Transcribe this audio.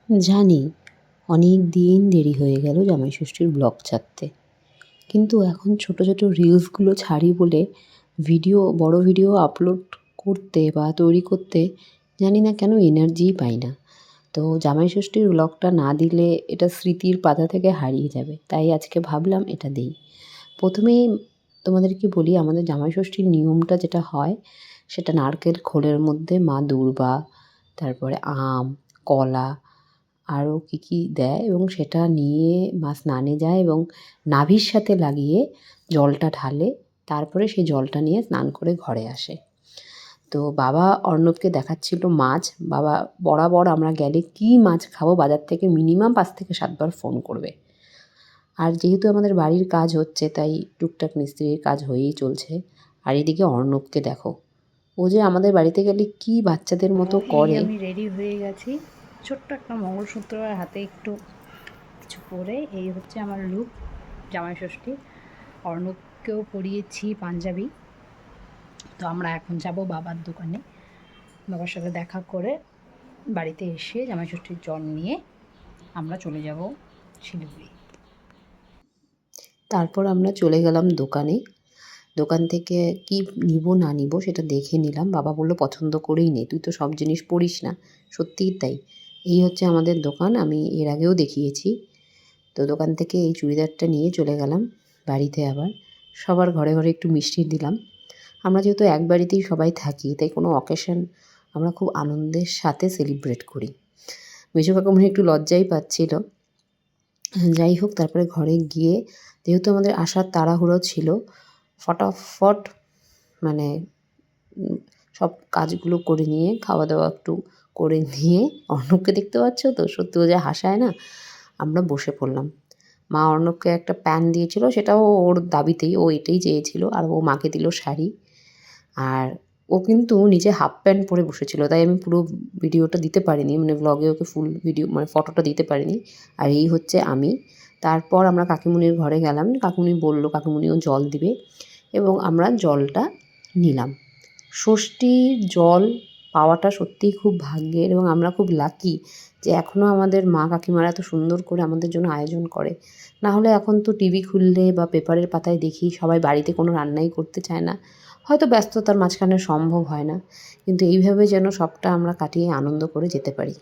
জানি অনেক দিন দেরি হয়ে গেল জামাই ষষ্ঠীর ব্লগ ছাড়তে, কিন্তু এখন ছোট ছোট রিলসগুলো ছাড়ি বলে বড় ভিডিও আপলোড করতে বা তৈরি করতে জানি না কেন এনার্জিই পাই না। তো জামাই ষষ্ঠীর ব্লগটা না দিলে এটা স্মৃতির পাতা থেকে হারিয়ে যাবে, তাই আজকে ভাবলাম এটা দেই। প্রথমেই তোমাদেরকে বলি, আমাদের জামাই ষষ্ঠীর নিয়মটা যেটা হয় সেটা নারকেল খোলের মধ্যে মা দূর্বা, তারপরে আম, কলা, আরও কী কী দেয় এবং সেটা নিয়ে মা স্নানে যায় এবং নাভির সাথে লাগিয়ে জলটা ঢালে, তারপরে সেই জলটা নিয়ে স্নান করে ঘরে আসে। তো বাবা অর্ণবকে দেখাচ্ছিল মাছ। বাবা বরাবর আমরা গেলে কী মাছ খাবো বাজার থেকে মিনিমাম 5 থেকে 7 বার ফোন করবে। আর যেহেতু আমাদের বাড়ির কাজ হচ্ছে তাই টুকটাক মিস্ত্রির কাজ হয়েই চলছে। আর এদিকে অর্ণবকে দেখো, ও যে আমাদের বাড়িতে গেলে কি বাচ্চাদের মতো করে। আমি রেডি হয়ে গেছি, ছোট্ট একটা মঙ্গলসূত্র আর হাতে একটু কিছু পরে। এই হচ্ছে আমার লুক জামাই ষষ্ঠী। অর্ণবকেও পরিয়েছি পাঞ্জাবি। তো আমরা এখন যাব বাবার দোকানে, বাবার সাথে দেখা করে বাড়িতে এসে জামাই ষষ্ঠীর জল নিয়ে আমরা চলে যাব শিলিগুড়ি। তারপর আমরা চলে গেলাম দোকানে। দোকান থেকে কি নিব না নিব সেটা দেখে নিলাম। বাবা বলল পছন্দ করেই নে, তুই তো সব জিনিস পরিস না। সত্যিই তাই। এই হচ্ছে আমাদের দোকান, আমি এর আগেও দেখিয়েছি। তো দোকান থেকে এই চুড়িদারটা নিয়ে চলে গেলাম বাড়িতে। আবার সবার ঘরে ঘরে একটু মিষ্টি দিলাম। আমরা যেহেতু এক বাড়িতেই সবাই থাকি তাই কোনো অকেশন আমরা খুব আনন্দের সাথে সেলিব্রেট করি। মেজো কাকুমনি একটু লজ্জাই পাচ্ছিল। যাই হোক, তারপরে ঘরে গিয়ে যেহেতু আমাদের আসার তাড়াহুড়ো ছিল, ফটাফট মানে সব কাজগুলো করে নিয়ে খাওয়া দাওয়া একটু করে নিয়ে, অর্ণবকে দেখতে পাচ্ছ তো, সত্যি ও যা হাসায় না, আমরা বসে পড়লাম। মা অর্ণবকে একটা প্যান দিয়েছিল, সেটাও ওর দাবিতেই, ও এটাই চেয়েছিল। আর ও মাকে দিল শাড়ি। আর ও কিন্তু নিচে হাফ প্যান্ট পরে বসেছিল, তাই আমি পুরো ভিডিওটা দিতে পারিনি, মানে ব্লগে ওকে ফুল ভিডিও মানে ফটোটা দিতে পারিনি। আর এই হচ্ছে আমি। তারপর আমরা কাকিমুনির ঘরে গেলাম। কাকিমুনি বলল কাকিমুনিও জল দিবে এবং আমরা জলটা নিলাম। ষষ্ঠীর জল পাওয়াটা সত্যিই খুব ভাগ্যের এবং আমরা খুব লাকি যে এখনও আমাদের মা কাকিমারা এত সুন্দর করে আমাদের জন্য আয়োজন করে। না হলে এখন তো টিভি খুললে বা পেপারের পাতায় দেখি সবাই বাড়িতে কোনো রান্নাই করতে চায় না, হয়তো ব্যস্ততার মাঝখানে সম্ভব হয় না, কিন্তু এইভাবে যেন সবটা আমরা কাটিয়ে আনন্দ করে যেতে পারি।